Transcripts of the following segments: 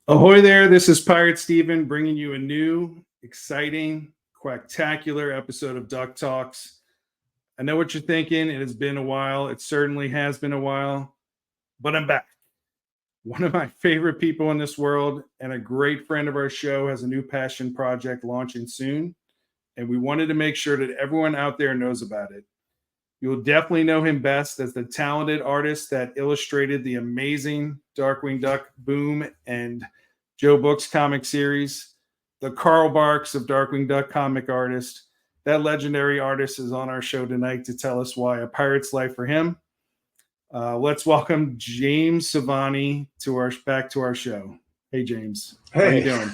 Ahoy there, this is Pirate Steven bringing you a new, exciting, quacktacular episode of DuckTalks. I know what you're thinking. It has been a while. It certainly has been a while, but I'm back. One of my favorite people in this world and a great friend of our show has a new passion project launching soon, and we wanted to make sure that everyone out there knows about it. You'll definitely know him best as the talented artist that illustrated the amazing Darkwing Duck Boom and Joe Books comic series, the Carl Barks of Darkwing Duck comic artist. That legendary artist is on our show tonight to tell us why a pirate's life for him. Let's welcome James Silvani back to our show. Hey, James. Hey. How you doing?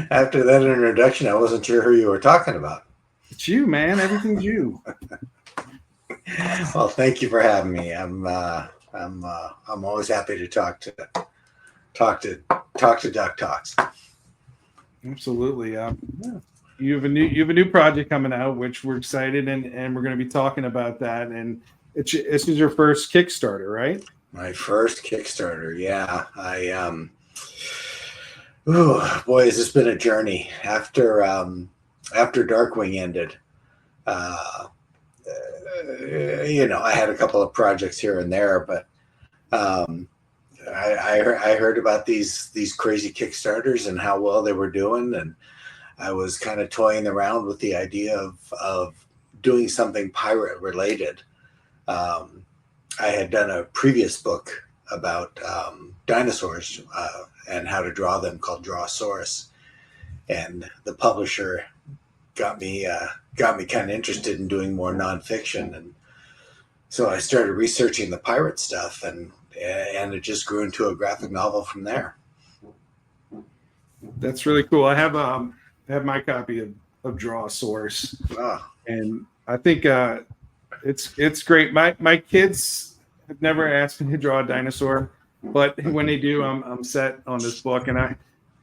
After that introduction, I wasn't sure who you were talking about. It's you, man. Everything's you. Well, thank you for having me. I'm always happy to talk to DuckTalks. Absolutely. Yeah. You have a new project coming out, which we're excited and we're going to be talking about that. And this is your first Kickstarter, right? My first Kickstarter, yeah. Boy, has this been a journey. After Darkwing ended, I had a couple of projects here and there, but I heard about these crazy Kickstarters and how well they were doing, and I was kind of toying around with the idea of doing something pirate related. I had done a previous book about dinosaurs and how to draw them called Drawasaurus, and the publisher got me kind of interested in doing more nonfiction, and so I started researching the pirate stuff, and it just grew into a graphic novel from there. That's really cool. I have my copy of Drawasaurus, and I think it's great. My kids have never asked me to draw a dinosaur, but when they do, I'm set on this book, and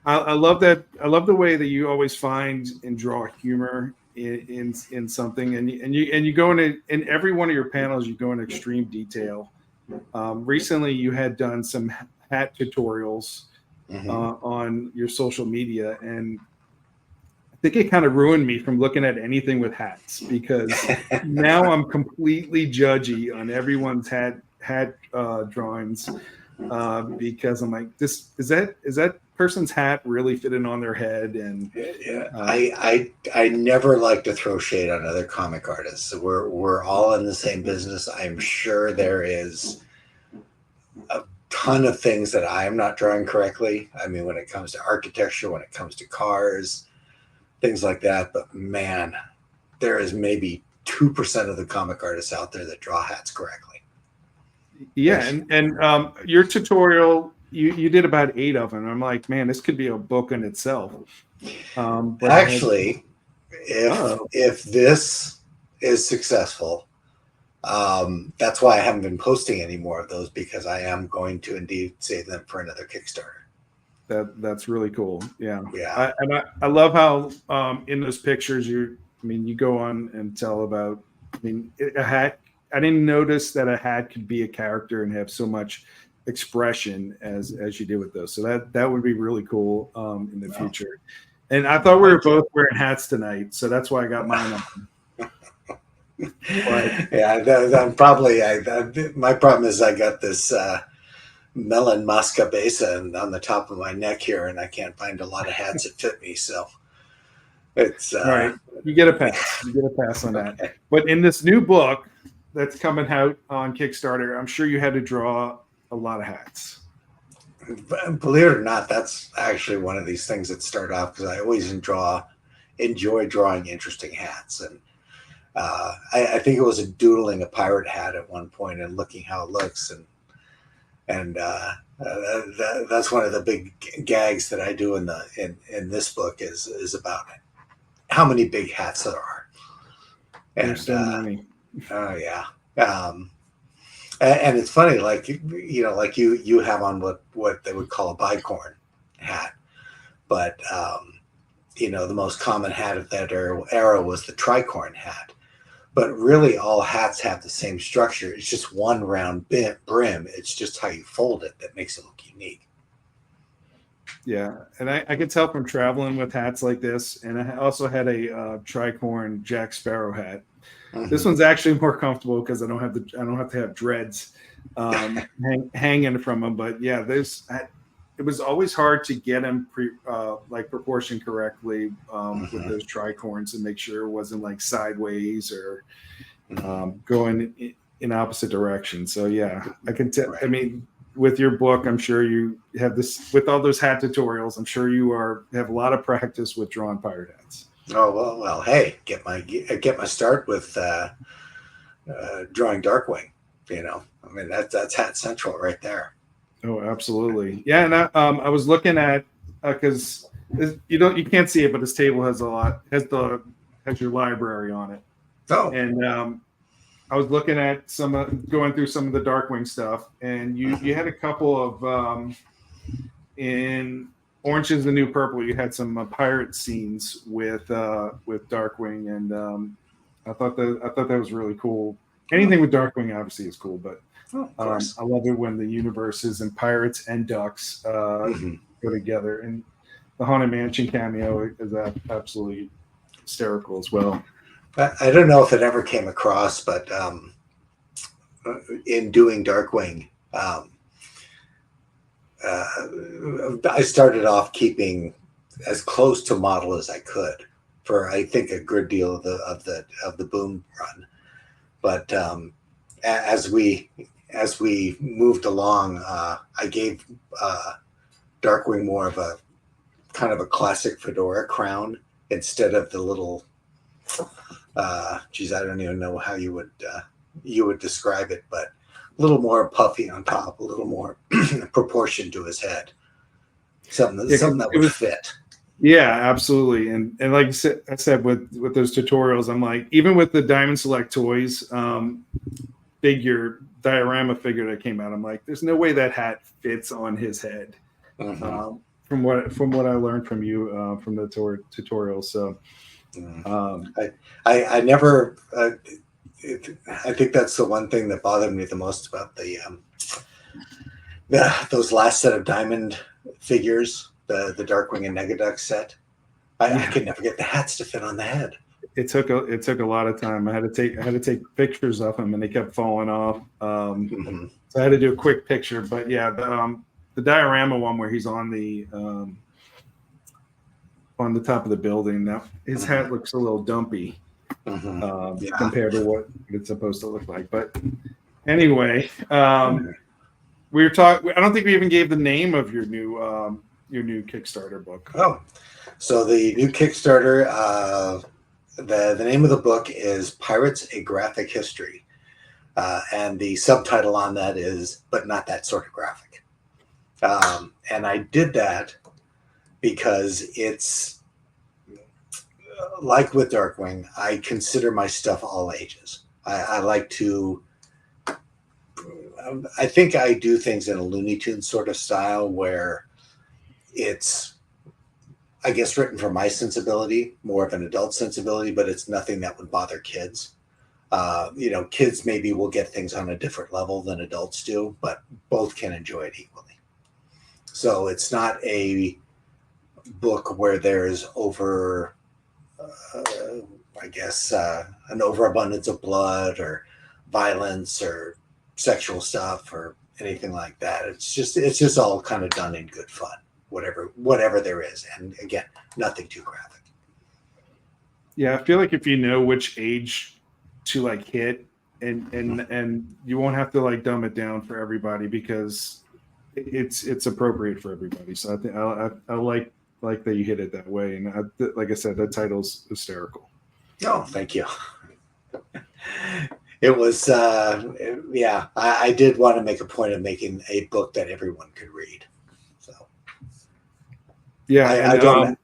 I love that. I love the way that you always find and draw humor in something, and you go in every one of your panels, you go in extreme detail. Recently, you had done some hat tutorials on your social media, and I think it kind of ruined me from looking at anything with hats, because now I'm completely judgy on everyone's hat drawings, because I'm like, this is that person's hat really fitting on their head? And I never like to throw shade on other comic artists. We're all in the same business. I'm sure there is a ton of things that I am not drawing correctly. I mean, when it comes to architecture, when it comes to cars, things like that. But man, there is maybe 2% of the comic artists out there that draw hats correctly. Yeah, and your tutorial, you did about 8 of them. I'm like, man, this could be a book in itself. But actually, if this is successful, that's why I haven't been posting any more of those, because I am going to indeed save them for another Kickstarter. That's really cool. Yeah. I Yeah. love how in those pictures you go on and tell about. A hat. I didn't notice that a hat could be a character and have so much expression as you do with those. So that would be really cool in the future. And I thought we were both wearing hats tonight, so that's why I got mine on. My problem is I got this melon mascabeza on the top of my neck here, and I can't find a lot of hats that fit me. So it's all right. You get a pass. You get a pass on that. But in this new book that's coming out on Kickstarter, I'm sure you had to draw a lot of hats. Believe it or not, that's actually one of these things that start off because I always enjoy drawing interesting hats, and I think it was doodling a pirate hat at one point and looking how it looks, and that's one of the big gags that I do in this book is about how many big hats there are. And there's so many. Oh yeah. And it's funny, like you have on what they would call a bicorn hat, but the most common hat of that era was the tricorn hat. But really, all hats have the same structure. It's just one round brim. It's just how you fold it that makes it look unique. Yeah, and I could tell from traveling with hats like this, and I also had a tricorn Jack Sparrow hat. This Mhm. one's actually more comfortable because I don't have to have dreads hanging from them. But yeah, it was always hard to get them like proportioned correctly with Mhm. those tricorns and make sure it wasn't like sideways or Mhm. going in opposite directions. So yeah, I can tell. I Right. mean, with your book, I'm sure you have this with all those hat tutorials. I'm sure you have a lot of practice with drawing pirate hats. Oh well. Hey, get my start with drawing Darkwing. I mean that's Hat Central right there. Oh, absolutely. Yeah, and I was looking at because you can't see it, but this table has your library on it, Oh. and I was looking at going through some of the Darkwing stuff, and you Mhm. had a couple of in Orange is the New Purple. You had some pirate scenes with Darkwing, and I thought that was really cool. Oh, Anything with Darkwing obviously is cool, but of course. I love it when the universes and pirates and ducks Hmm. go together. And the Haunted Mansion cameo is absolutely hysterical as well. I don't know if it ever came across, but in doing Darkwing, I started off keeping as close to model as I could for I think a good deal of the boom run. But as we moved along, I gave Darkwing more of a kind of a classic fedora crown instead of the little. Geez, I don't even know how you would describe it, but a little more puffy on top, a little more proportion to his head. Yeah, Something that it would was. fit. Yeah, absolutely. And like I said with those tutorials, I'm like, even with the Diamond Select Toys diorama figure that came out, I'm like, there's no way that hat fits on his head. Mm-hmm. From what I learned from you from the tutorial. So Mm. um, I never. I think that's the one thing that bothered me the most about those last set of diamond figures, the Darkwing and Negaduck set. I yeah, could never get the hats to fit on the head. it took a lot of time. I had to take pictures of him, and they kept falling off. Mm-hmm. So I had to do a quick picture. But yeah, the diorama one where he's on the top of the building. Now his Mm-hmm. hat looks a little dumpy Mm-hmm. Yeah. compared to what it's supposed to look like. But anyway, we were talking. I don't think we even gave the name of your new Kickstarter book. Oh, so the new Kickstarter, the name of the book is Pirates: A Graphic History, and the subtitle on that is "But Not That Sort of Graphic." And I did that because it's like with Darkwing. I consider my stuff all ages. I like to. I think I do things in a Looney Tunes sort of style where it's, I guess, written for my sensibility, more of an adult sensibility, but it's nothing that would bother kids. Kids maybe will get things on a different level than adults do, but both can enjoy it equally. So it's not a book where there's an overabundance of blood or violence or sexual stuff or anything like that. It's just all kind of done in good fun, whatever there is, and again, nothing too graphic. Yeah, I feel like if you know which age to like hit, and you won't have to like dumb it down for everybody because it's appropriate for everybody. So I think I like that you hit it that way. And like I said, that title's hysterical. Oh, thank you. It was, yeah. I did want to make a point of making a book that everyone could read. So Yeah, I and don't.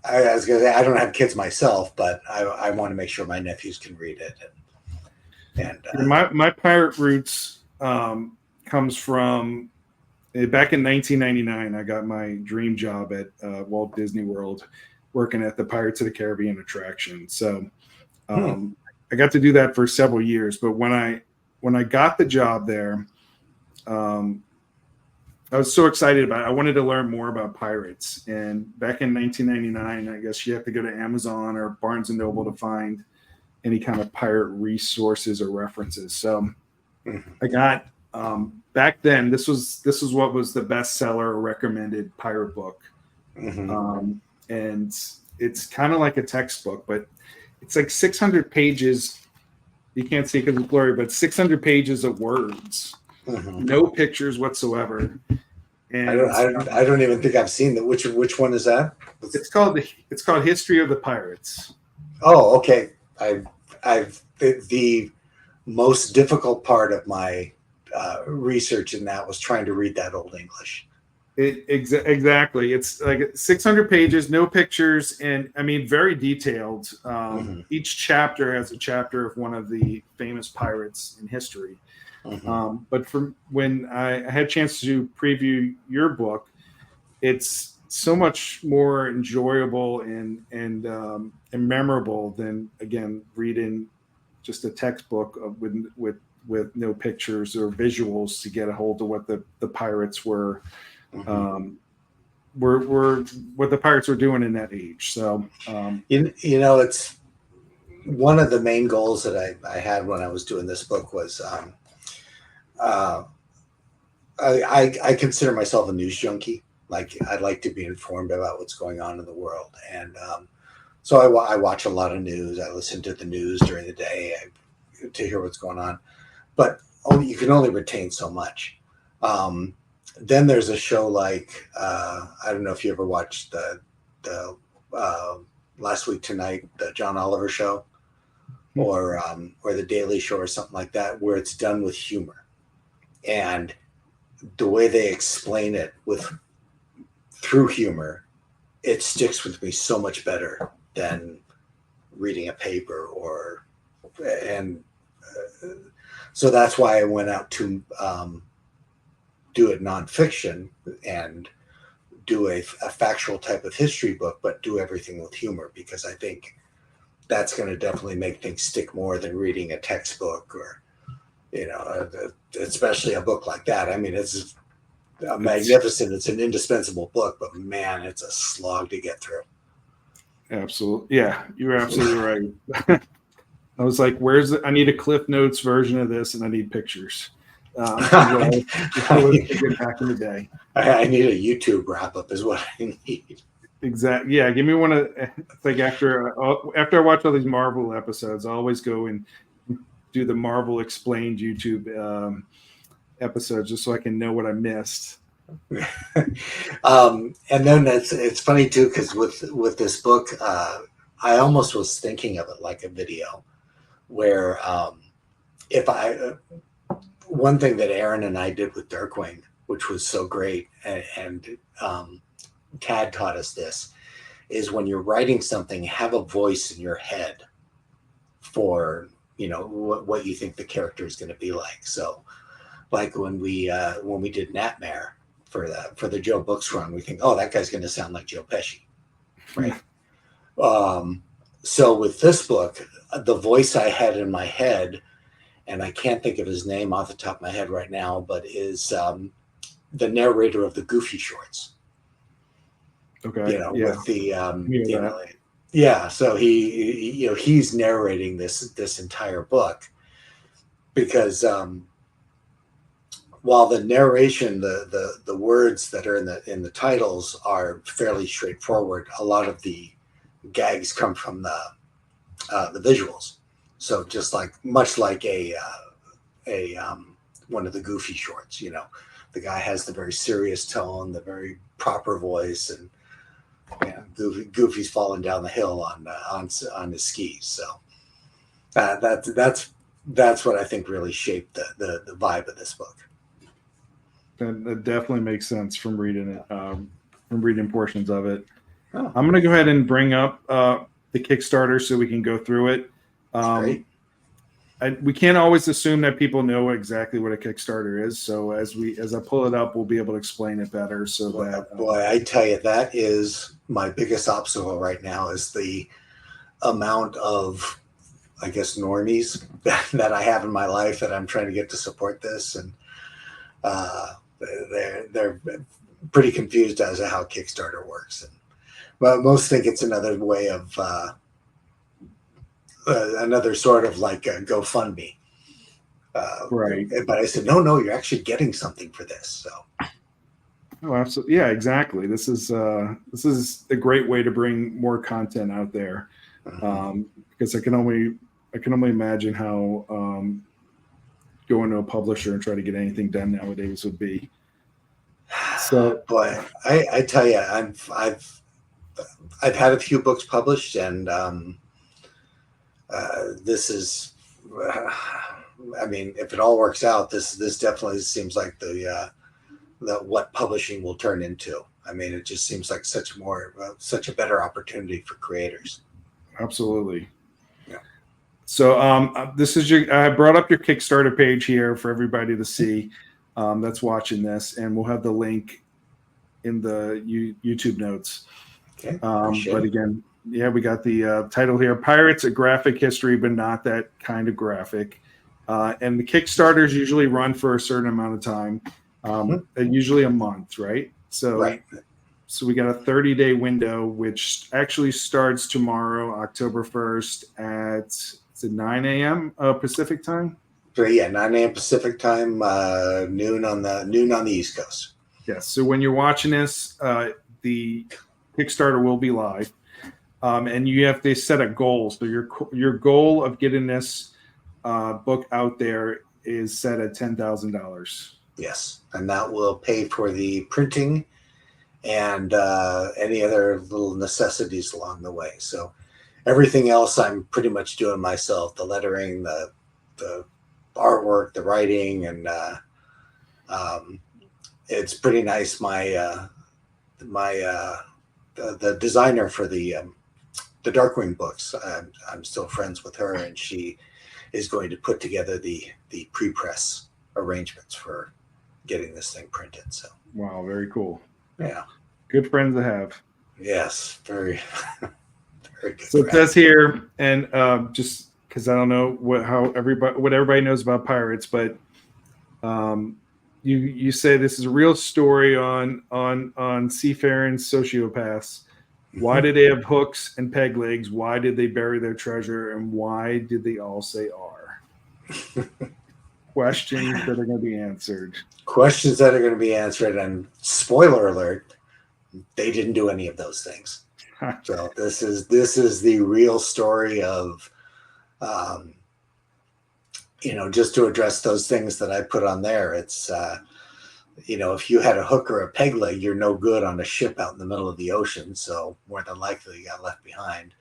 I was gonna say I don't have kids myself, but I want to make sure my nephews can read it. And my pirate roots comes from back in 1999. I got my dream job at Walt Disney World, working at the Pirates of the Caribbean attraction. So I got to do that for several years. But when I got the job there, I was so excited about it. I wanted to learn more about pirates. And back in 1999, I guess you have to go to Amazon or Barnes and Noble to find any kind of pirate resources or references. So I got back then. This was what was the bestseller or recommended pirate book, and it's kind of like a textbook, but it's like 600 pages. You can't see because it's blurry, but 600 pages of words, no pictures whatsoever. And I don't even think I've seen that. Which one is that? It's called History of the Pirates. Oh, okay. The most difficult part of my research in that was trying to read that Old English. Exactly. It's like 600 pages, no pictures, and I mean very detailed. Each chapter has a chapter of one of the famous pirates in history. But from when I had a chance to preview your book, it's so much more enjoyable and memorable than, again, reading just a textbook with no pictures or visuals to get a hold of what the pirates were what the pirates were doing in that age. So it's one of the main goals that I had when I was doing this book was I consider myself a news junkie. Like, I'd like to be informed about what's going on in the world. And so I watch a lot of news. I listen to the news during the day to hear what's going on. But you can only retain so much. Then there's a show like, I don't know if you ever watched the Last Week Tonight, the John Oliver show, or the Daily Show or something like that, where it's done with humor. And the way they explain it through humor, it sticks with me so much better than reading a paper so that's why I went out to do it nonfiction and do a factual type of history book, but do everything with humor, because I think that's going to definitely make things stick more than reading a textbook or, especially a book like that. I mean, it's magnificent. It's an indispensable book, but man, it's a slog to get through. Absolutely. Yeah, you're absolutely right. I was like, I need a Cliff Notes version of this, and I need pictures. Back in the day. I need a YouTube wrap up is what I need. Exactly. Yeah, give me one of, like, after I watch all these Marvel episodes, I always go and do the Marvel Explained YouTube episodes just so I can know what I missed. And then it's funny too, because with this book, I almost was thinking of it like a video, where one thing that Aaron and I did with Darkwing, which was so great, and Tad taught us this, is when you're writing something, have a voice in your head for what you think the character is going to be like. So, like when we did Natmare for the Joe Books run, we think, oh, that guy's going to sound like Joe Pesci, right? So with this book, the voice I had in my head, and I can't think of his name off the top of my head right now, but is the narrator of the Goofy shorts. Okay. With the so he's narrating this entire book, because while the narration, the words that are in the titles are fairly straightforward, a lot of the gags come from the visuals. So just much like a one of the Goofy shorts, the guy has the very serious tone, the very proper voice, and Goofy's falling down the hill on his skis. So that's what I think really shaped the vibe of this book. That definitely makes sense from reading it, from reading portions of it. Oh. I'm going to go ahead and bring up the Kickstarter so we can go through it. We can't always assume that people know exactly what a Kickstarter is. So as I pull it up, we'll be able to explain it better. So boy, I tell you, that is my biggest obstacle right now, is the amount of, I guess, normies that I have in my life that I'm trying to get to support this. And they're pretty confused as to how Kickstarter works, and well, most think it's another way of another sort of like a GoFundMe. Right. But I said, no, you're actually getting something for this. So. Oh, absolutely. Yeah, exactly. This is a great way to bring more content out there, because I can only imagine how going to a publisher and try to get anything done nowadays would be. So, boy, I tell you, I've had a few books published, and this is, I mean, if it all works out, this definitely seems like the what publishing will turn into. I mean, it just seems like such a better opportunity for creators. absolutely. Yeah. So I brought up your Kickstarter page here for everybody to see that's watching this, and we'll have the link in the YouTube notes. Okay. But again, yeah, we got the title here: Pirates: A Graphic History, but not that kind of graphic. And the Kickstarters usually run for a certain amount of time, usually a month, right? So, right. So we got a 30-day window, which actually starts tomorrow, October 1st at 9 a.m. Pacific time. So yeah, 9 a.m. Pacific time, noon on the East Coast. Yes. So when you're watching this, the Kickstarter will be live, and you have to set a goal. So your goal of getting this book out there is set at $10,000. Yes, and that will pay for the printing and any other little necessities along the way. So everything else I'm pretty much doing myself: the lettering, the artwork, the writing, and it's pretty nice. The designer for the Darkwing books, I'm still friends with her, and she is going to put together the pre-press arrangements for getting this thing printed. So wow, very cool. Yeah, good friends to have. Yes, very very good. So it says here, and just because I don't know what everybody knows about pirates, but you say this is a real story on seafaring sociopaths. Why did they have hooks and peg legs? Why did they bury their treasure? And why did they all say R? Questions that are going to be answered. Questions that are going to be answered. And spoiler alert, they didn't do any of those things. So this is the real story of, just to address those things that I put on there. It's, if you had a hook or a peg leg, you're no good on a ship out in the middle of the ocean. So more than likely you got left behind.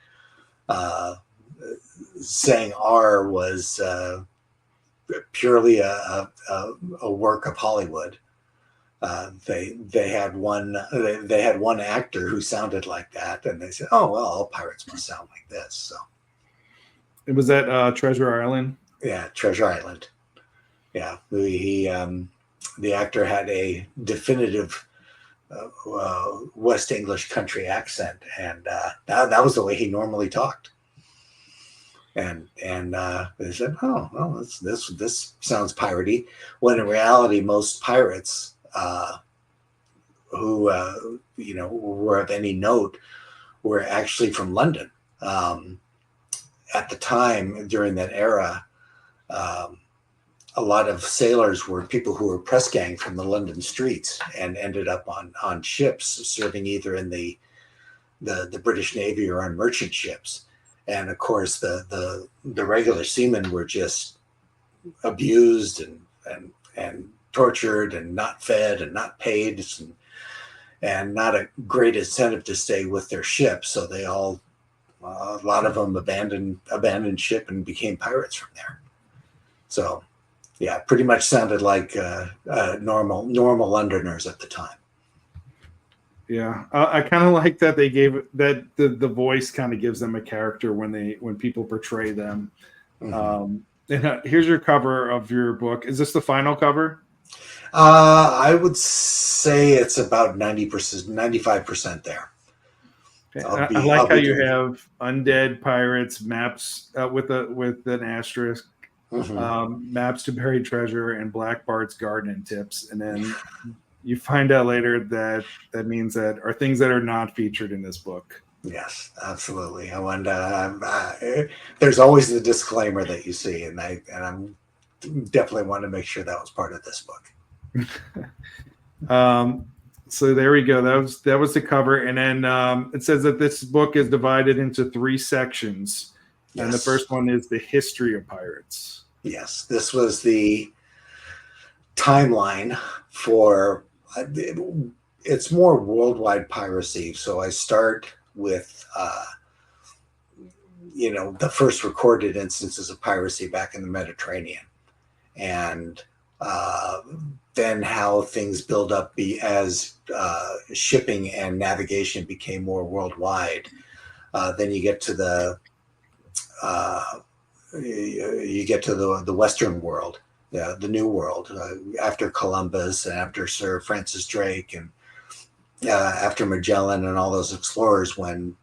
Saying R was purely a work of Hollywood. They had one actor who sounded like that, and they said, "Oh well, all pirates must sound like this." So it was at Treasure Island. Yeah, Treasure Island. Yeah, the actor had a definitive West English country accent, and that was the way he normally talked. And they said, "Oh, well, this sounds piratey." When in reality, most pirates who were of any note were actually from London. At the time, during that era, a lot of sailors were people who were press gang from the London streets and ended up on ships, serving either in the British Navy or on merchant ships. And of course, the regular seamen were just abused and tortured and not fed and not paid, and not a great incentive to stay with their ship. So they all, a lot of them abandoned ship and became pirates from there. So, yeah, pretty much sounded like normal Londoners at the time. Yeah, I kind of like that they gave that the voice kind of gives them a character when people portray them. Mm-hmm. And here's your cover of your book. Is this the final cover? I would say it's about 90%, 95% there. Okay. I like how you have undead pirates maps with an asterisk. maps to buried treasure, and Black Bart's gardening tips. And then you find out later that that means that are things that are not featured in this book. Yes, absolutely. And there's always the disclaimer that you see, and I'm definitely want to make sure that was part of this book. So there we go. That was the cover, and then it says that this book is divided into 3 sections, and the first one is the history of pirates. Yes, this was the timeline for. It's more worldwide piracy. So I start with, the first recorded instances of piracy back in the Mediterranean, and then how things build up as shipping and navigation became more worldwide. Then you get to the Western world, the New World, after Columbus and after Sir Francis Drake and after Magellan and all those explorers, when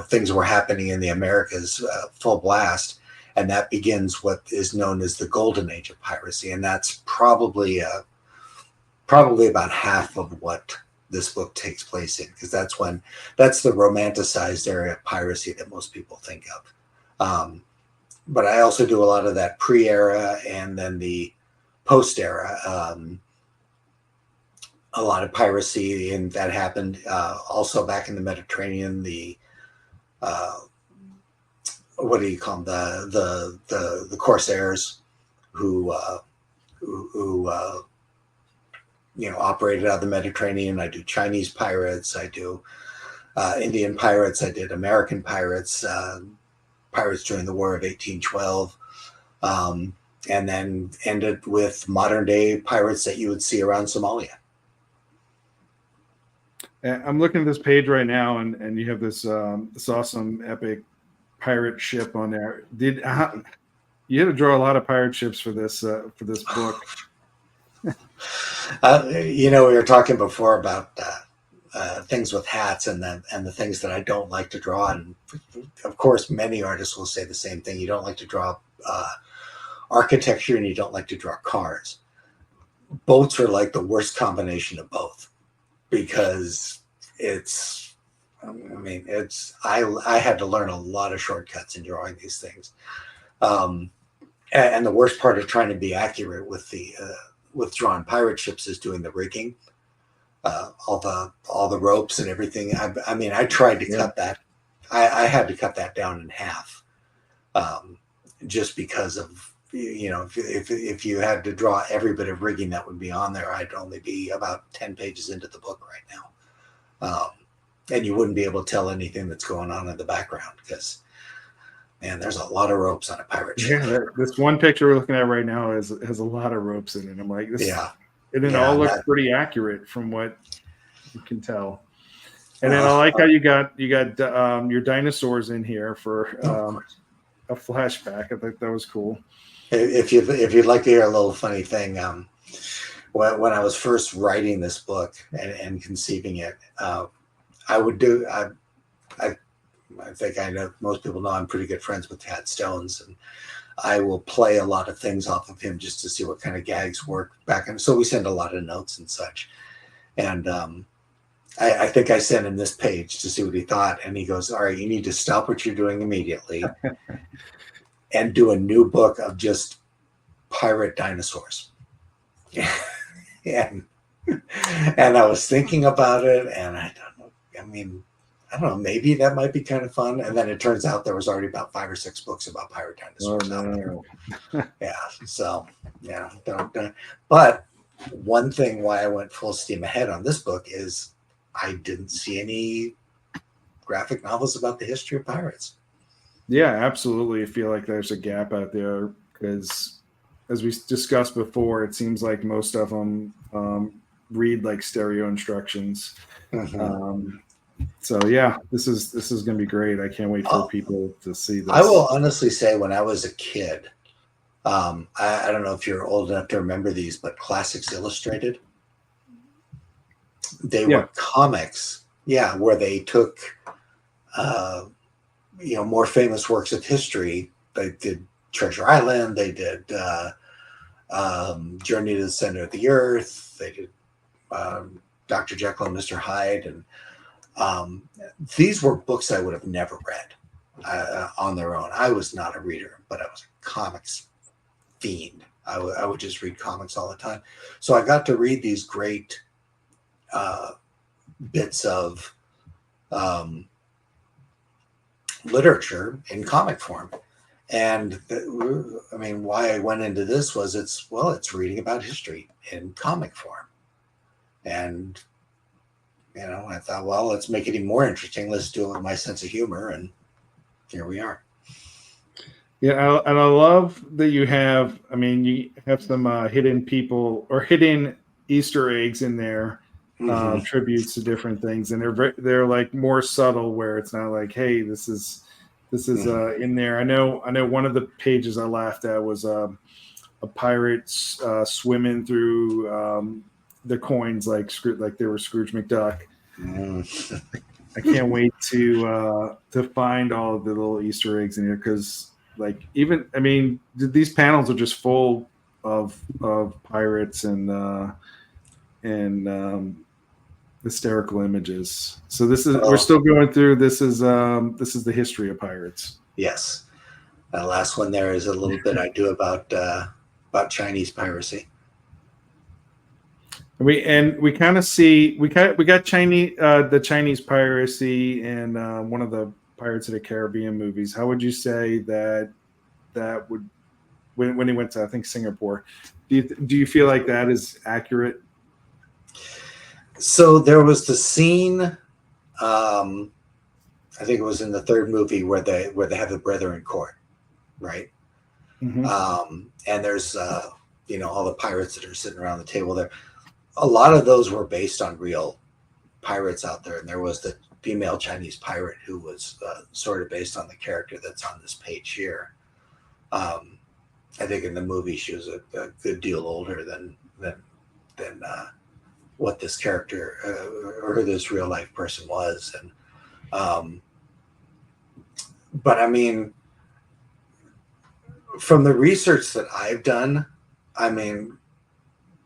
things were happening in the Americas full blast, and that begins what is known as the golden age of piracy, and that's probably about half of what this book takes place in, because that's the romanticized area of piracy that most people think of. But I also do a lot of that pre-era and then the post-era. A lot of piracy, and that happened also back in the Mediterranean. The what do you call them? The corsairs who operated out of the Mediterranean. I do Chinese pirates. I do Indian pirates. I did American pirates. Pirates during the War of 1812. And then ended with modern day pirates that you would see around Somalia. I'm looking at this page right now, and you have this awesome epic pirate ship on there. You had to draw a lot of pirate ships for this book. We were talking before about things with hats and the things that I don't like to draw, and of course, many artists will say the same thing. You don't like to draw architecture, and you don't like to draw cars. Boats are like the worst combination of both, because I had to learn a lot of shortcuts in drawing these things. And the worst part of trying to be accurate with drawing pirate ships is doing the rigging, all the ropes and everything. I tried to cut that. I had to cut that down in half, just because of, if you had to draw every bit of rigging that would be on there, I'd only be about 10 pages into the book right now. And you wouldn't be able to tell anything that's going on in the background, because, man, there's a lot of ropes on a pirate ship. Yeah, this one picture we're looking at right now has a lot of ropes in it. I'm like, it all looks pretty accurate from what you can tell. And then I like how you got your dinosaurs in here for a flashback. I think that was cool. If you'd like to hear a little funny thing, when I was first writing this book and conceiving it, I think I know most people know I'm pretty good friends with Tad Stones, and I will play a lot of things off of him just to see what kind of gags work back. And so we send a lot of notes and such. And I think I sent him this page to see what he thought. And he goes, "All right, you need to stop what you're doing immediately and do a new book of just pirate dinosaurs." and I was thinking about it, and I don't know, maybe that might be kind of fun. And then it turns out there was already about 5 or 6 books about pirate dinosaurs out there. Yeah. So yeah, don't. But one thing why I went full steam ahead on this book is I didn't see any graphic novels about the history of pirates. Yeah, absolutely. I feel like there's a gap out there, because as we discussed before, it seems like most of them read like stereo instructions. Mm-hmm. So yeah, this is going to be great. I can't wait for people to see this. I will honestly say, when I was a kid, I don't know if you're old enough to remember these, but Classics Illustrated, they were comics, where they took more famous works of history. They did Treasure Island. They did Journey to the Center of the Earth. They did Dr. Jekyll and Mr. Hyde. And these were books I would have never read on their own. I was not a reader, but I was a comics fiend. I would just read comics all the time. So I got to read these great bits of literature in comic form. And I mean, why I went into this was it's reading about history in comic form. And, I thought, well, let's make it even more interesting. Let's do it with my sense of humor. And here we are. Yeah, and I love that you have some hidden people or hidden Easter eggs in there, tributes to different things, and they're like more subtle, where it's not like, hey, this is in there. I know one of the pages I laughed at was a pirate swimming through the coins like they were Scrooge McDuck. I can't wait to find all of the little Easter eggs in here, because these panels are just full of pirates and hysterical images. So we're still going through. This is the history of pirates. Yes, that last one there is a little bit I do about Chinese piracy. We kind of see we got Chinese the Chinese piracy in one of the Pirates of the Caribbean movies. How would you say that would when he went to, I think, Singapore? Do you feel like that is accurate? So there was the scene, I think it was in the third movie, where they have the Brethren court, right? Mm-hmm. And there's all the pirates that are sitting around the table there. A lot of those were based on real pirates out there, and there was the female Chinese pirate who was sort of based on the character that's on this page here. I think in the movie she was a good deal older than what this character or this real life person was. And but I mean, from the research that I've done, I mean,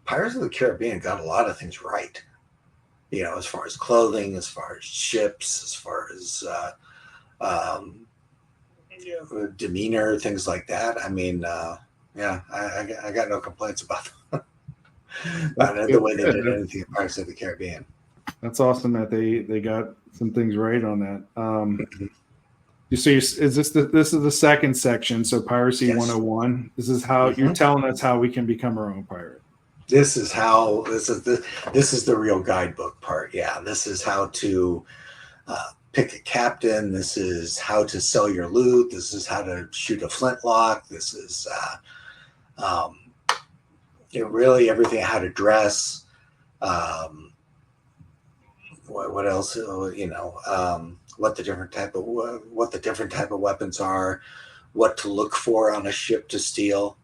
Pirates of the Caribbean got a lot of things right, as far as clothing, as far as ships, as far as demeanor, things like that. I mean, I got no complaints about the way they did anything in Pirates of the Caribbean. That's awesome that they got some things right on that. You see, is this is the second section? So Piracy, yes. 101. This is how you're telling us how we can become our own pirate. This is the real guidebook part. Yeah, this is how to pick a captain. This is how to sell your loot. This is how to shoot a flintlock. This is really everything. How to dress. What else? What the different type of weapons are. What to look for on a ship to steal.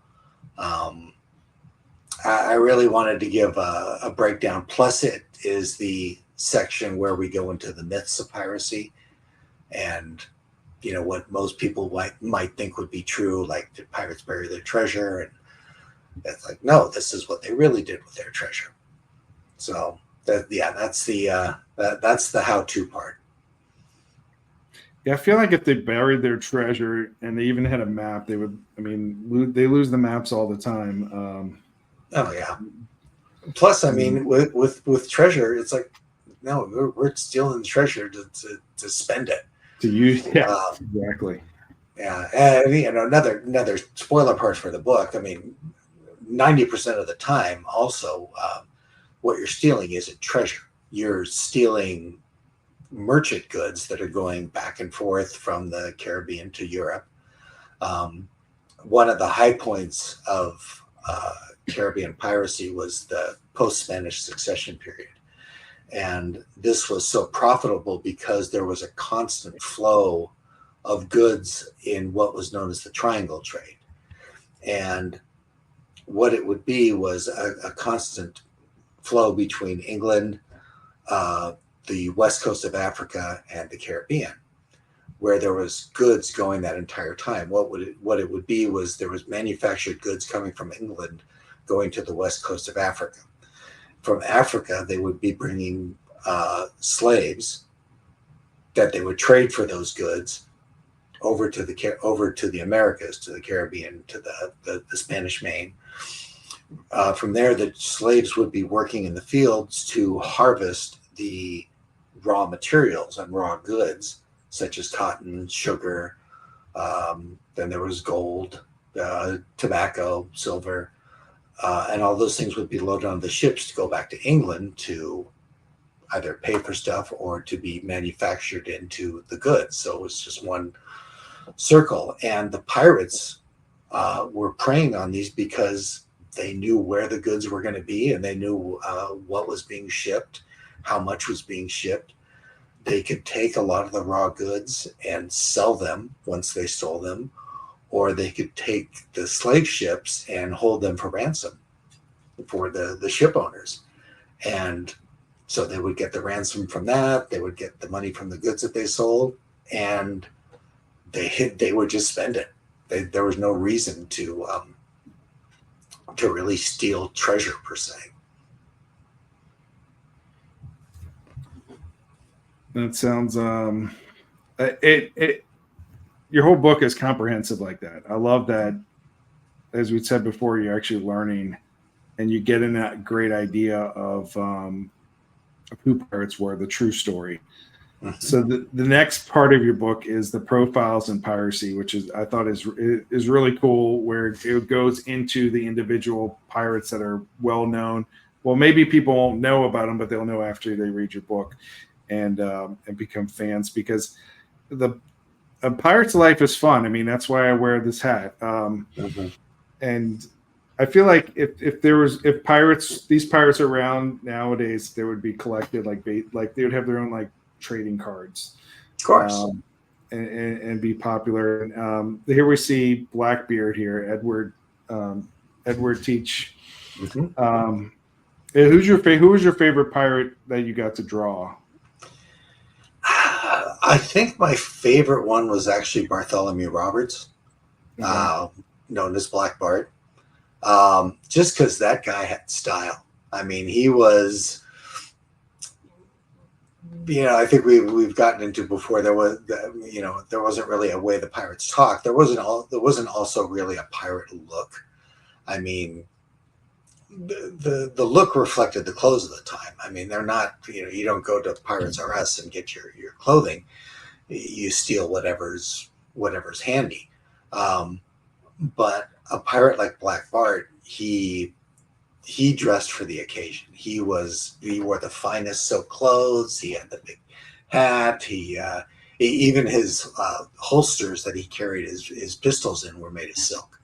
I really wanted to give a breakdown. Plus, it is the section where we go into the myths of piracy, and what most people might think would be true, like did pirates bury their treasure? And it's like, no, this is what they really did with their treasure. So that's the how-to part. Yeah, I feel like if they buried their treasure and they even had a map, they would. I mean, they lose the maps all the time. Oh yeah. Plus, I mean, with treasure, it's like, no, we're stealing the treasure to spend it. To use, yeah, exactly. Yeah, and another spoiler part for the book. I mean, 90% of the time, also, what you're stealing isn't treasure. You're stealing merchant goods that are going back and forth from the Caribbean to Europe. One of the high points of Caribbean piracy was the post-Spanish succession period. And this was so profitable because there was a constant flow of goods in what was known as the triangle trade. And what it would be was a constant flow between England, the west coast of Africa, and the Caribbean, where there was goods going that entire time. What it would be was there was manufactured goods coming from England going to the west coast of Africa. From Africa, they would be bringing slaves that they would trade for those goods over to the Americas, to the Caribbean, to the Spanish Main. From there, the slaves would be working in the fields to harvest the raw materials and raw goods, such as cotton, sugar. Then there was gold, tobacco, silver, and all those things would be loaded on the ships to go back to England to either pay for stuff or to be manufactured into the goods. So it was just one circle. And the pirates were preying on these because they knew where the goods were going to be, and they knew what was being shipped, how much was being shipped. They could take a lot of the raw goods and sell them once they stole them, or they could take the slave ships and hold them for ransom for the ship owners. And so they would get the ransom from that. They would get the money from the goods that they sold, and they would just spend it. There was no reason to really steal treasure per se. That sounds your whole book is comprehensive like that. I love that. As we said before, you're actually learning, and you get in that great idea of who pirates were, the true story. Mm-hmm. So the next part of your book is the profiles in piracy, which I thought is really cool, where it goes into the individual pirates that are well known. Well, maybe people won't know about them, but they'll know after they read your book and become fans, because a pirate's life is fun. I mean, that's why I wear this hat. Mm-hmm. And I feel like if these pirates are around nowadays, they would be collected like they would have their own like trading cards, of course, and be popular. And here we see Blackbeard here, Edward Teach. Mm-hmm. Who was your favorite pirate that you got to draw? I think my favorite one was actually Bartholomew Roberts, known as Black Bart. Just because that guy had style. I mean, he was, I think we've gotten into before. There wasn't really a way the pirates talk. There wasn't also really a pirate look. I mean, the look reflected the clothes of the time. I mean, they're not, you don't go to Pirates R Us and get your clothing. You steal whatever's handy. But a pirate like Black Bart, he dressed for the occasion. He wore the finest silk clothes. He had the big hat. Even his holsters that he carried his pistols in were made of silk.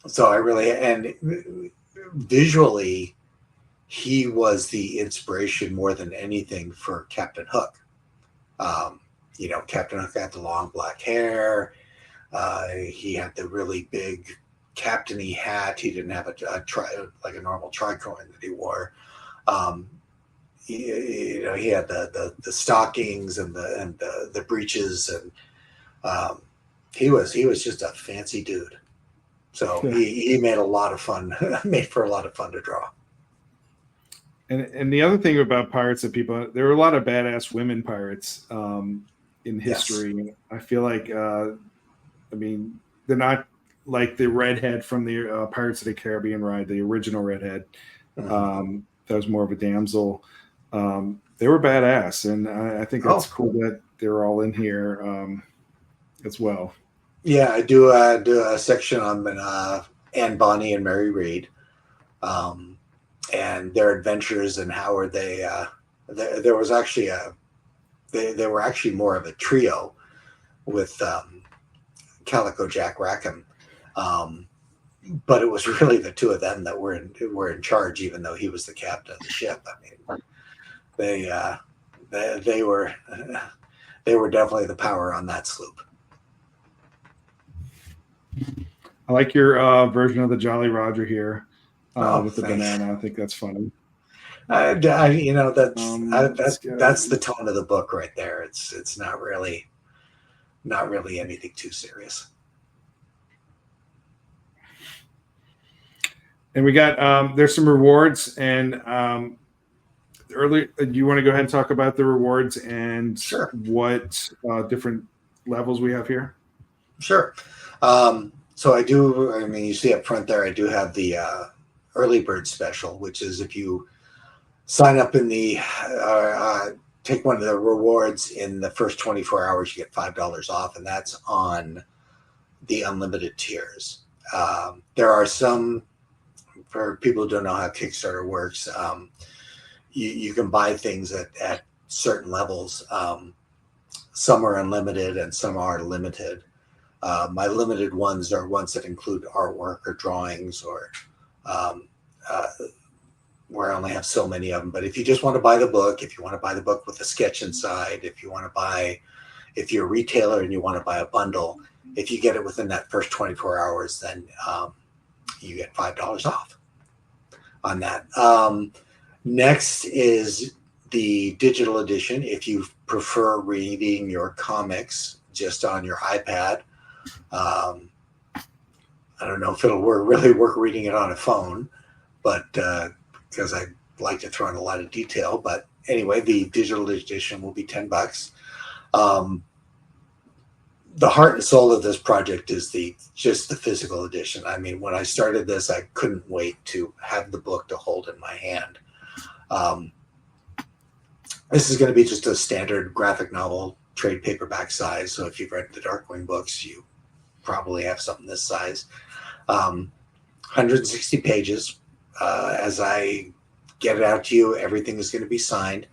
So and visually, he was the inspiration more than anything for Captain Hook. Captain Hook had the long black hair. He had the really big captainy hat. He didn't have a normal tricorn that he wore. He had the stockings and the breeches, and he was just a fancy dude. So he made a lot of fun. Made for a lot of fun to draw. And the other thing about pirates that there were a lot of badass women pirates in history. Yes. I feel like, they're not like the redhead from the Pirates of the Caribbean ride, the original redhead. Mm-hmm. That was more of a damsel. They were badass, and I think that's cool that they're all in here as well. Yeah, I do a section on Anne Bonny and Mary Read, and their adventures, and how are they. There was actually they were actually more of a trio with Calico Jack Rackham, but it was really the two of them that were in charge, even though he was the captain of the ship. I mean, they were definitely the power on that sloop. I like your version of the Jolly Roger here with the banana. I think that's funny. You know, that's the Let's tone of the book right there. It's not really anything too serious. And we got there's some rewards and early. Do you want to go ahead and talk about the rewards and Sure. what different levels we have here? Sure. So I do. I mean, you see up front there, I do have the early bird special, which is if you sign up in the take one of the rewards in the first 24 hours, you get $5 off, and that's on the unlimited tiers. There are some, for people who don't know how Kickstarter works, you can buy things at certain levels. Some are unlimited and some are limited. My limited ones are ones that include artwork or drawings or where I only have so many of them. But if you just want to buy the book, if you want to buy the book with a sketch inside, if you're a retailer and you want to buy a bundle, if you get it within that first 24 hours, then you get $5 off on that. Next is the digital edition. If you prefer reading your comics just on your iPad, I don't know if it'll really work reading it on a phone, but because I like to throw in a lot of detail. But anyway, the digital edition will be $10. The heart and soul of this project is just the physical edition. I mean, when I started this, I couldn't wait to have the book to hold in my hand. This is going to be just a standard graphic novel, trade paperback size. So if you've read the Darkwing books, you probably have something this size. 160 pages. As I get it out to you, everything is going to be signed.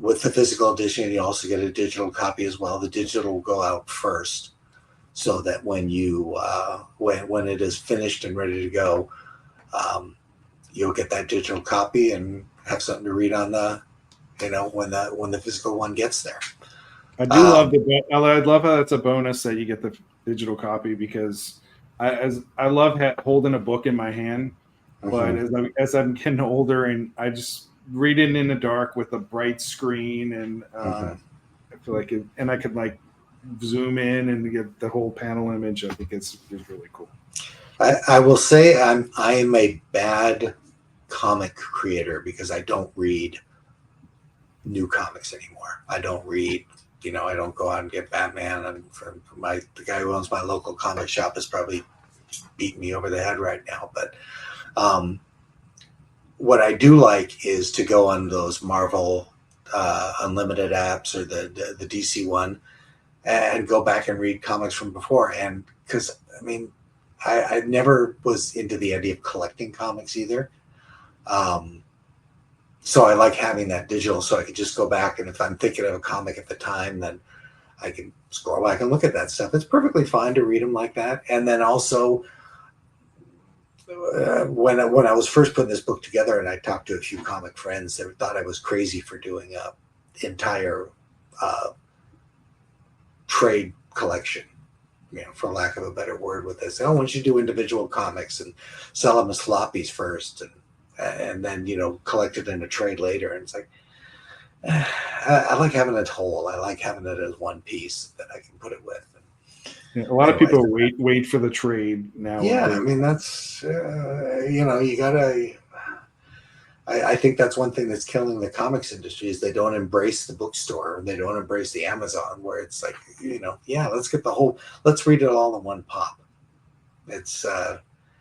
With the physical edition, you also get a digital copy as well. The digital will go out first, so that when you when it is finished and ready to go, you'll get that digital copy and have something to read on the, when the physical one gets there. I do love I love how it's a bonus that you get the digital copy, because I love holding a book in my hand, but as I'm getting older and I just read it in the dark with a bright screen, and I feel like and I could like zoom in and get the whole panel image. I think it's really cool. I will say I'm a bad comic creator because I don't read new comics anymore. I don't read, I don't go out and get Batman. And the guy who owns my local comic shop is probably beating me over the head right now. But what I do like is to go on those Marvel Unlimited apps or the DC one and go back and read comics from before. And because, I never was into the idea of collecting comics either. So I like having that digital, so I could just go back, and if I'm thinking of a comic at the time, then I can scroll back and look at that stuff. It's perfectly fine to read them like that. And then also, when I was first putting this book together, and I talked to a few comic friends, they thought I was crazy for doing a entire trade collection, for lack of a better word, with this. Oh, why don't you do individual comics and sell them as floppies first, and then collect it in a trade later? And it's like, I like having it whole. I like having it as one piece that I can put it with. Yeah, a lot of people wait for the trade now. Yeah, that's you gotta. I think that's one thing that's killing the comics industry is they don't embrace the bookstore. They don't embrace the Amazon, where it's like, let's read it all in one pop. It's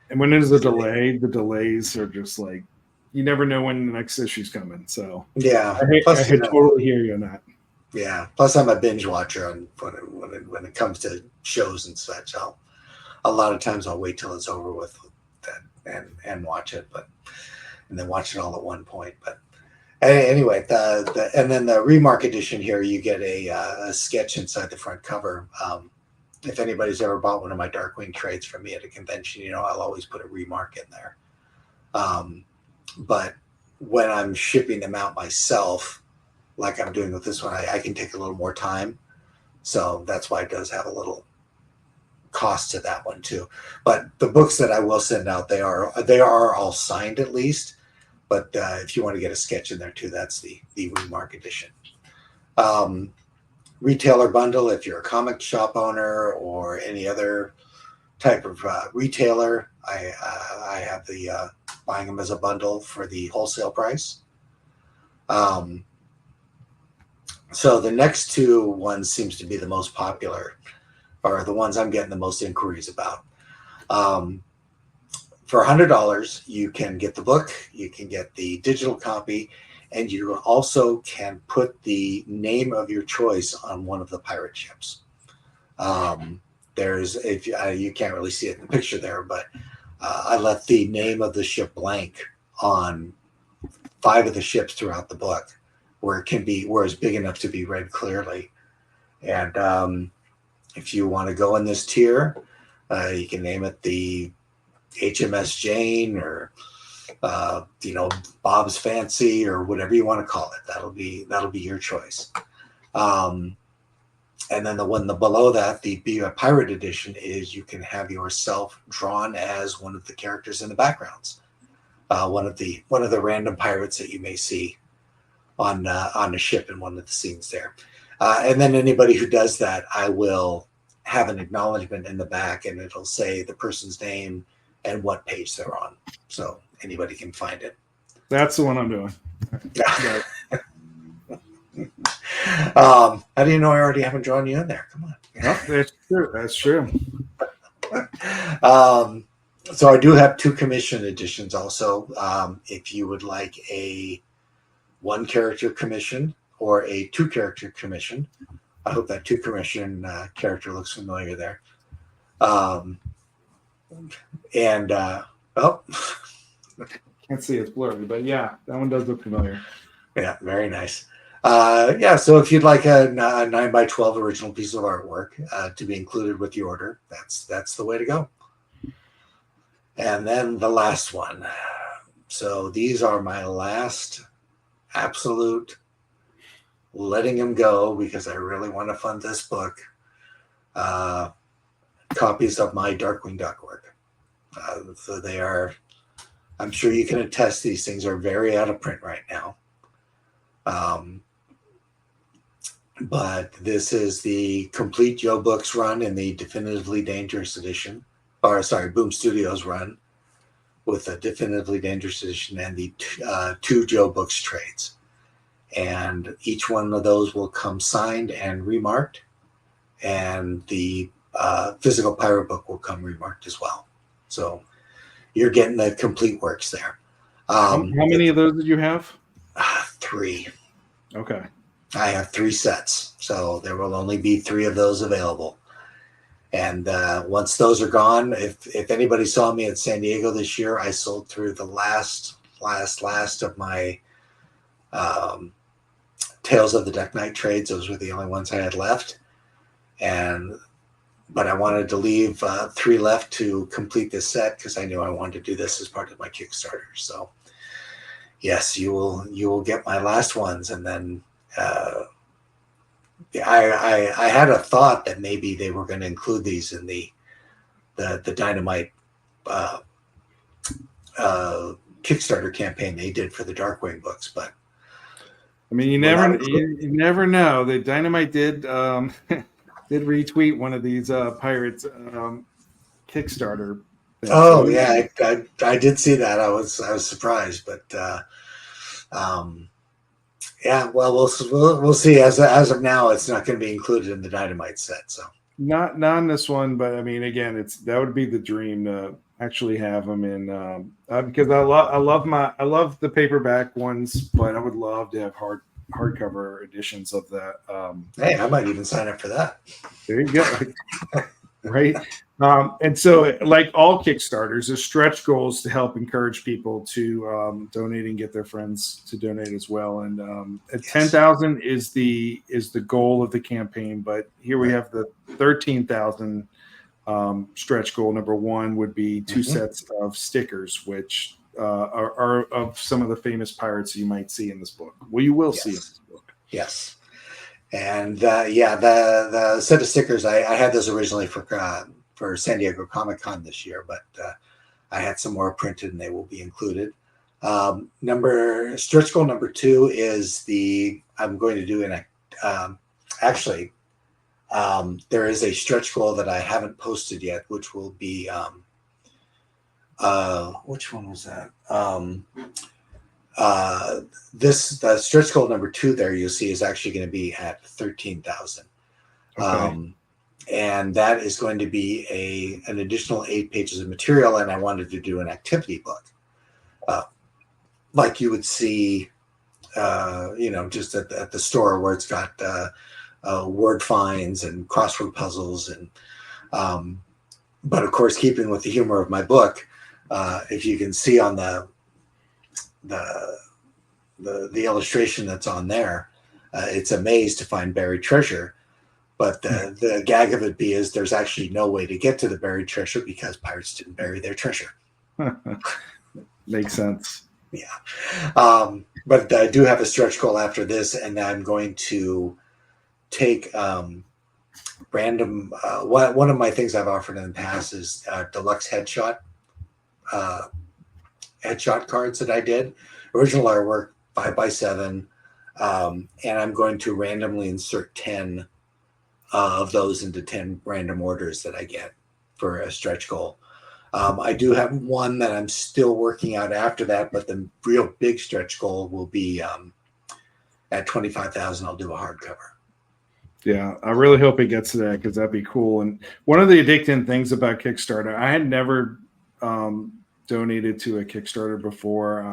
and when there's a delay, the delays are just like, you never know when the next issue's coming. So yeah, I totally hear you on that. Yeah. Plus, I'm a binge watcher when it comes to shows and such. A lot of times I'll wait till it's over with that and watch it, and then watch it all at one point. But anyway, and then the Remark edition here, you get a sketch inside the front cover. If anybody's ever bought one of my Darkwing trades from me at a convention, I'll always put a Remark in there. But when I'm shipping them out myself, like I'm doing with this one, I can take a little more time. So that's why it does have a little cost to that one too. But the books that I will send out, they are all signed at least. But if you want to get a sketch in there too, that's the remark edition. Retailer bundle, if you're a comic shop owner or any other type of retailer, I have the buying them as a bundle for the wholesale price. So the next two ones seems to be the most popular, or the ones I'm getting the most inquiries about. For $100, you can get the book, you can get the digital copy, and you also can put the name of your choice on one of the pirate ships. There's, if you can't really see it in the picture there, but I left the name of the ship blank on 5 of the ships throughout the book, where it's big enough to be read clearly. And if you want to go in this tier, you can name it the HMS Jane, or Bob's Fancy, or whatever you want to call it. That'll be your choice. And then the one below that, the Be a Pirate edition, is you can have yourself drawn as one of the characters in the backgrounds, one of the random pirates that you may see on a ship in one of the scenes there. And then anybody who does that, I will have an acknowledgement in the back, and it'll say the person's name and what page they're on, so anybody can find it. That's the one I'm doing. How do you know I already haven't drawn you in there? Come on. Oh, that's true. That's true. So I do have 2 commission editions also. If you would like a 1 character commission or a 2 character commission, I hope that 2 commission character looks familiar there. Can't see, it's blurry, but yeah, that one does look familiar. Yeah, very nice. So if you'd like a 9x12 original piece of artwork to be included with the order, that's the way to go. And then the last one. So these are my last absolute letting them go, because I really want to fund this book. Copies of my Darkwing Duck work. So they are, I'm sure you can attest, these things are very out of print right now. But this is the complete Joe Books run in the Definitively Dangerous edition, Boom Studios run with the Definitively Dangerous edition and the 2 Joe Books trades. And each one of those will come signed and remarked, and the physical pirate book will come remarked as well. So you're getting the complete works there. How many of those did you have? 3. Okay. I have 3 sets, so there will only be 3 of those available. And once those are gone, if anybody saw me at San Diego this year, I sold through the last of my Tales of the Deck Knight trades. Those were the only ones I had left. But I wanted to leave 3 left to complete this set, because I knew I wanted to do this as part of my Kickstarter. So yes, you will get my last ones. And then I had a thought that maybe they were going to include these in the Dynamite Kickstarter campaign they did for the Darkwing books, but I mean, you never know. The Dynamite did did retweet one of these pirates Kickstarter things. Oh, so, yeah, I did see that. I was surprised, but yeah, well, we'll see. As of now, it's not going to be included in the Dynamite set. So not in this one, but I mean, again, that would be the dream to actually have them in, because I love the paperback ones, but I would love to have hardcover editions of that. Hey, I might even sign up for that. There you go. Right. And so, like all Kickstarters, there's stretch goals to help encourage people to donate and get their friends to donate as well. And at 10,000 is the goal of the campaign, but here we have the 13,000 stretch goal. Number 1 would be 2 sets of stickers, which are of some of the famous pirates you might see in this book. Well, you will see in this book. Yes. And the set of stickers, I had those originally for San Diego Comic-Con this year, but I had some more printed and they will be included. Stretch goal number 2 is I'm going to do actually, there is a stretch goal that I haven't posted yet, which will be, which one was that? The stretch goal number 2 there you'll see is actually going to be at 13,000. Okay. And that is going to be an additional 8 pages of material. And I wanted to do an activity book, like you would see, just at the store where it's got word finds and crossword puzzles. And but of course, keeping with the humor of my book, if you can see on the illustration that's on there, it's a maze to find buried treasure. But the gag of it is there's actually no way to get to the buried treasure because pirates didn't bury their treasure. Makes sense. Yeah. But I do have a stretch goal after this, and I'm going to take random. One of my things I've offered in the past is deluxe headshot cards that I did. Original artwork, 5x7. And I'm going to randomly insert 10 of those into 10 random orders that I get for a stretch goal. I do have one that I'm still working out after that, but the real big stretch goal will be at 25,000. I'll do a hardcover. Yeah, I really hope it gets to that because that'd be cool. And one of the addicting things about Kickstarter, I had never donated to a Kickstarter before.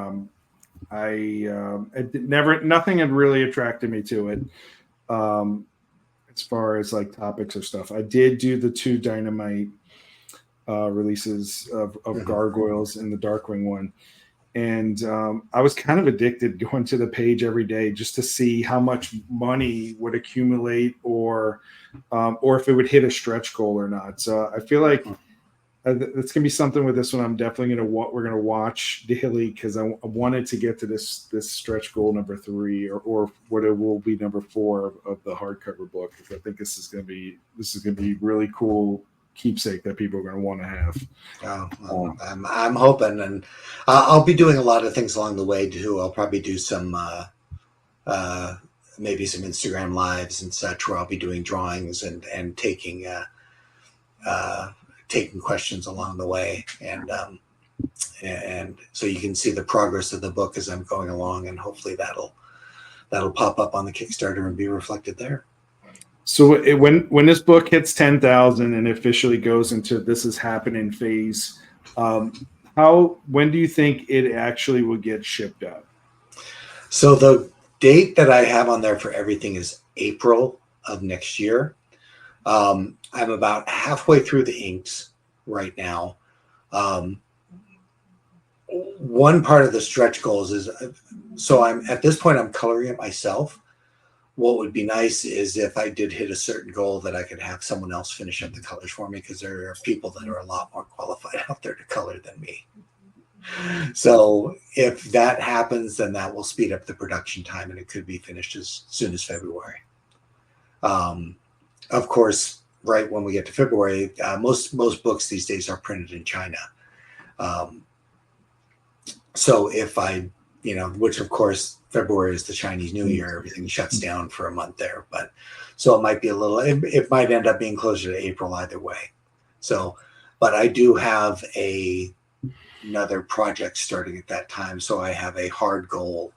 Nothing had really attracted me to it. As far as like topics or stuff, I did do the 2 Dynamite releases of Gargoyles and the Darkwing one. And I was kind of addicted going to the page every day just to see how much money would accumulate or if it would hit a stretch goal or not. So I feel like that's gonna be something with this one. I'm definitely we're gonna watch daily because I wanted to get to this stretch goal number 3 or what it will be number 4 of the hardcover book. Because I think this is gonna be really cool keepsake that people are going to want to have. I'm hoping, and I'll be doing a lot of things along the way too. I'll probably do some maybe some Instagram lives and such where I'll be doing drawings and taking questions along the way, and so you can see the progress of the book as I'm going along, and hopefully that'll pop up on the Kickstarter and be reflected there. So when this book hits 10,000 and officially goes into this is happening phase, when do you think it actually will get shipped out? So the date that I have on there for everything is April of next year. I'm about halfway through the inks right now. One part of the stretch goals is, so at this point I'm coloring it myself. What would be nice is if I did hit a certain goal that I could have someone else finish up the colors for me, because there are people that are a lot more qualified out there to color than me. So if that happens, then that will speed up the production time, and it could be finished as soon as February. Of course, right when we get to February, most books these days are printed in China. So if I, which of course February is the Chinese New Year, everything shuts down for a month there. But so it might be it might end up being closer to April either way. So, but I do have another project starting at that time. So I have a hard goal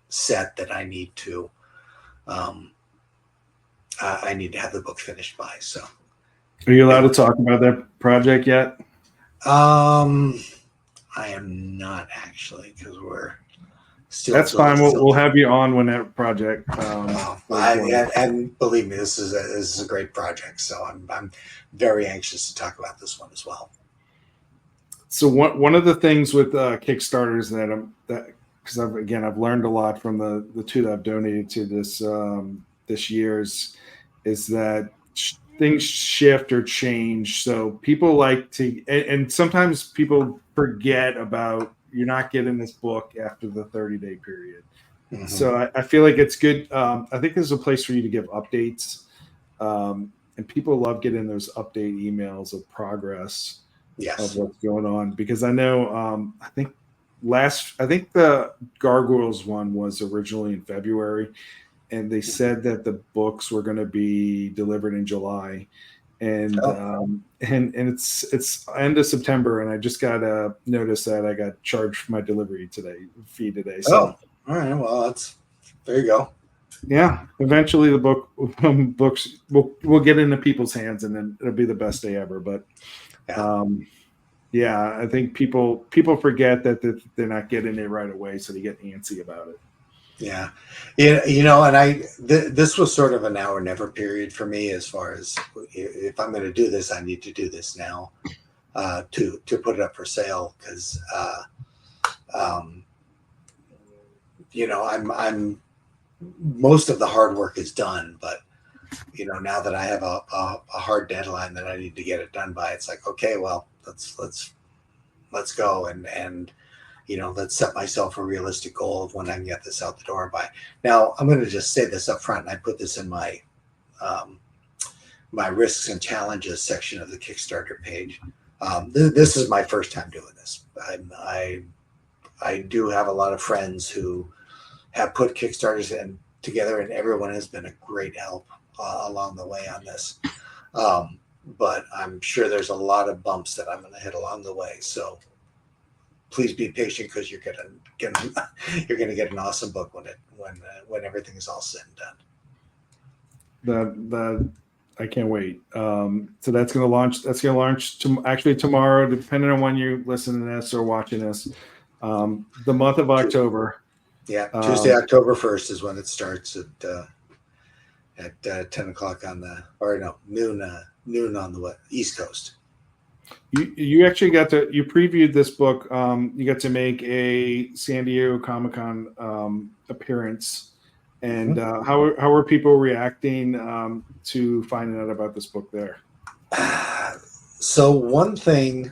set that I need to have the book finished by. So are you allowed to talk about that project yet? I am not actually, because we're still. That's fine. We'll have you on when that project. And believe me, this is a great project. So I'm very anxious to talk about this one as well. So one of the things with Kickstarters because I've learned a lot from the 2 that I've donated to this year's is that things shift or change. So people like to, and sometimes people forget about you're not getting this book after the 30-day period. Mm-hmm. So I feel like it's good. I think there's a place for you to give updates. And people love getting those update emails of progress of what's going on. Because I know, I think I think the Gargoyles one was originally in February, and they said that the books were going to be delivered in July, and it's end of September, and I just got a notice that I got charged for my delivery fee today. So, all right, well, there you go. Yeah, eventually the books will get into people's hands, and then it'll be the best day ever. But yeah, I think people forget that they're not getting it right away, so they get antsy about it. Yeah, and this was sort of a now or never period for me, as far as if I'm going to do this, I need to do this now to put it up for sale, because I'm most of the hard work is done, but now that I have a hard deadline that I need to get it done by, it's like, okay, well, let's go and let's set myself a realistic goal of when I can get this out the door by. Now, I'm going to just say this up front, and I put this in my my risks and challenges section of the Kickstarter page. This is my first time doing this. I do have a lot of friends who have put Kickstarters together, and everyone has been a great help along the way on this. But I'm sure there's a lot of bumps that I'm going to hit along the way. So please be patient, because you're going to get an awesome book when everything is all said and done. I can't wait. So that's going to launch. That's going to launch actually tomorrow, depending on when you listen to this or watching this. The month of October. Yeah, Tuesday, October 1st is when it starts at 10 o'clock noon on the East Coast. You actually you previewed this book. You got to make a San Diego Comic-Con appearance, and how are people reacting to finding out about this book there? So one thing,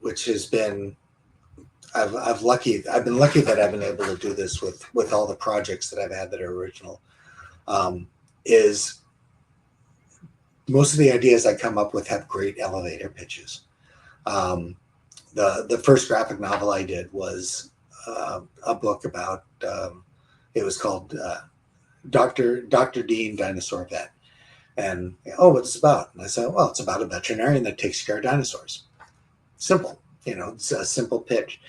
which has been, I've been lucky that I've been able to do this with all the projects that I've had that are original. Is most of the ideas I come up with have great elevator pitches. The first graphic novel I did was a book about, it was called Dr. Dean Dinosaur Vet. And, what's it about? And I said, well, it's about a veterinarian that takes care of dinosaurs. Simple, it's a simple pitch.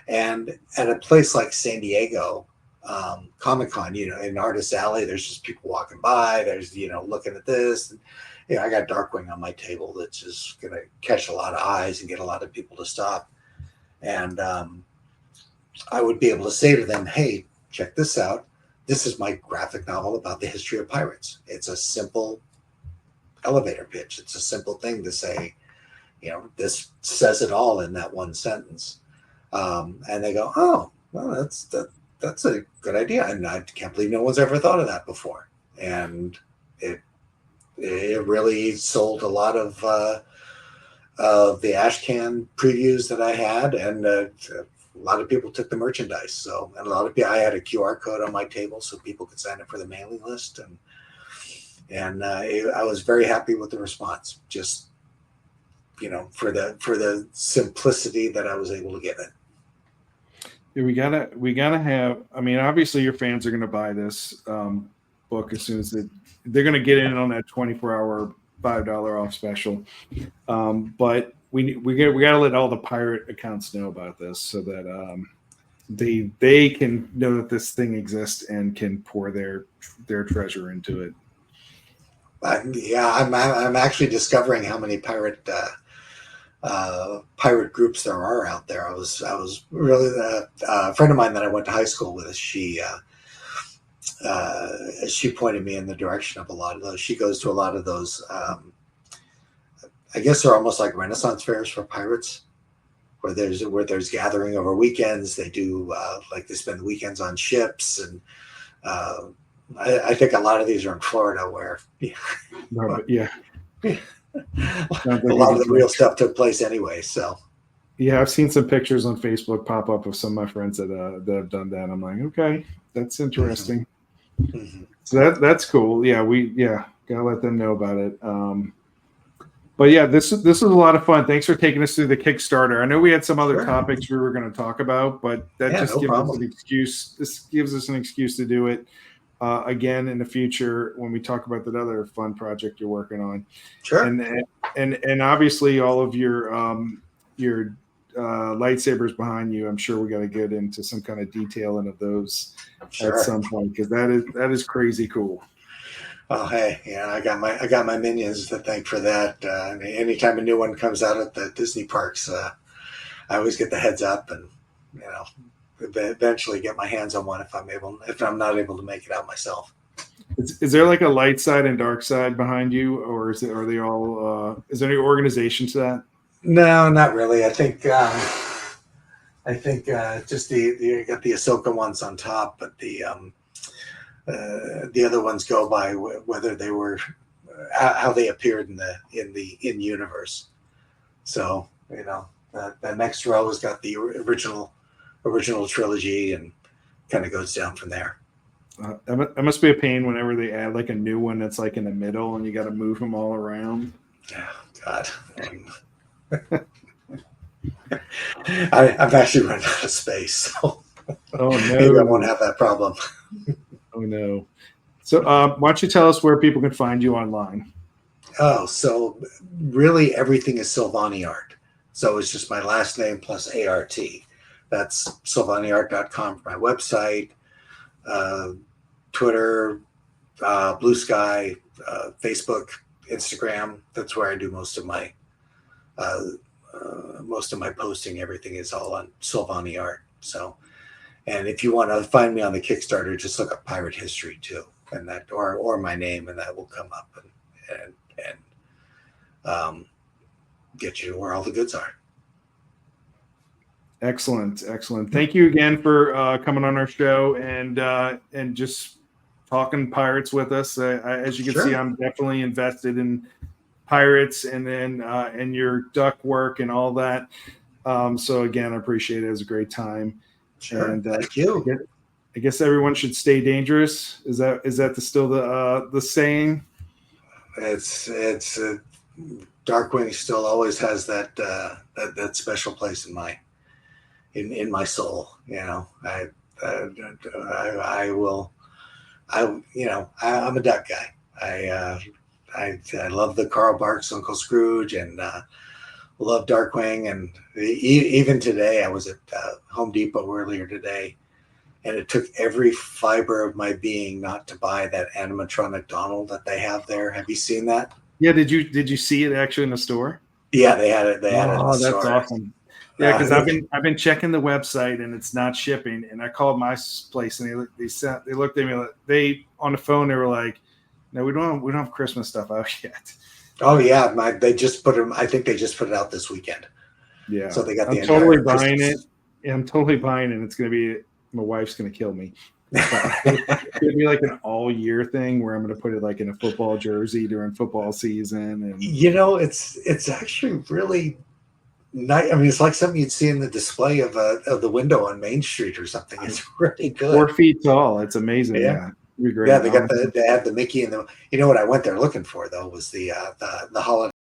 And at a place like San Diego, Comic-Con, in Artist Alley, there's just people walking by, there's, looking at this. And, I got Darkwing on my table that's just going to catch a lot of eyes and get a lot of people to stop. And I would be able to say to them, hey, check this out. This is my graphic novel about the history of pirates. It's a simple elevator pitch. It's a simple thing to say, this says it all in that one sentence. And they go, oh, well, that's a good idea. And I can't believe no one's ever thought of that before. And it really sold a lot of the Ashcan previews that I had, and a lot of people took the merchandise. So, and a lot of people, I had a QR code on my table so people could sign up for the mailing list, and I was very happy with the response. Just for the simplicity that I was able to give it. Yeah, we gotta have. I mean, obviously, your fans are going to buy this book as soon as they're going to get in on that 24-hour $5 off special. But we got to let all the pirate accounts know about this, so that they can know that this thing exists and can pour their treasure into it. I'm actually discovering how many pirate groups there are out there. I was really a friend of mine that I went to high school with. She pointed me in the direction of a lot of those. She goes to a lot of those. I guess they're almost like Renaissance fairs for pirates, where there's gathering over weekends. They do they spend the weekends on ships, and I think a lot of these are in Florida, where yeah. A lot of the real stuff took place anyway. So yeah, I've seen some pictures on Facebook pop up of some of my friends that have done that. I'm like, okay, that's interesting. Mm-hmm. So that's cool. Yeah, gotta let them know about it. But yeah, this is a lot of fun. Thanks for taking us through the Kickstarter. I know we had some other Sure. topics we were going to talk about, but that Yeah, just no gives us problem. an excuse. This gives us an excuse to do it again in the future when we talk about that other fun project you're working on. Sure. And obviously all of your lightsabers behind you. I'm sure we got to get into some kind of detailing of those Sure. at some point, because that is crazy cool. Oh, hey, yeah, I got my minions to thank for that. Anytime a new one comes out at the Disney parks, I always get the heads up, and eventually get my hands on one if I'm not able to make it out myself. Is there like a light side and dark side behind you, or are they all? Is there any organization to that? No, not really. I think just you got the Ahsoka ones on top, but the other ones go by whether they were how they appeared in universe. So the next row has got the original trilogy and kind of goes down from there. That must be a pain whenever they add like a new one that's like in the middle and you got to move them all around. Oh, God. I've actually run out of space, so oh no, maybe I won't have that problem. Oh no. So why don't you tell us where people can find you online? Oh, so really everything is Silvani art. So it's just my last name plus ART. That's silvaniart.com for my website, Twitter, Blue Sky, Facebook, Instagram. That's where I do most of my posting. Everything is all on Silvani art. So, and if you want to find me on the Kickstarter, just look up Pirate History too, and that or my name, and that will come up and get you where all the goods are. Excellent. Thank you again for coming on our show and just talking pirates with us. As you can see, I'm definitely invested in pirates and then and your duck work and all that. So again, I appreciate it. It was a great time. Sure. And thank you. I guess everyone should stay dangerous. Is that still the saying? It's Darkwing still always has that special place in my soul. I'm a duck guy. I love the Carl Barks Uncle Scrooge and love Darkwing. And even today, I was at Home Depot earlier today, and it took every fiber of my being not to buy that animatronic Donald that they have there. Have you seen that? Yeah. Did you see it actually in the store? Yeah, they had it. Oh, that's awesome. Yeah, because I've been checking the website and it's not shipping. And I called my place and they looked at me they on the phone. They were like, "No, we don't have Christmas stuff out yet." Oh yeah, they just put them. I think they just put it out this weekend. Yeah, so they got I'm totally buying it. Yeah, I'm totally buying it. It's gonna be my wife's gonna kill me. It's gonna be like an all year thing where I'm gonna put it like in a football jersey during football season. And it's actually really nice. I mean, it's like something you'd see in the display of the window on Main Street or something. It's really good. 4 feet tall. It's amazing. Yeah. Yeah, they have the Mickey and the. You know what I went there looking for though was the holiday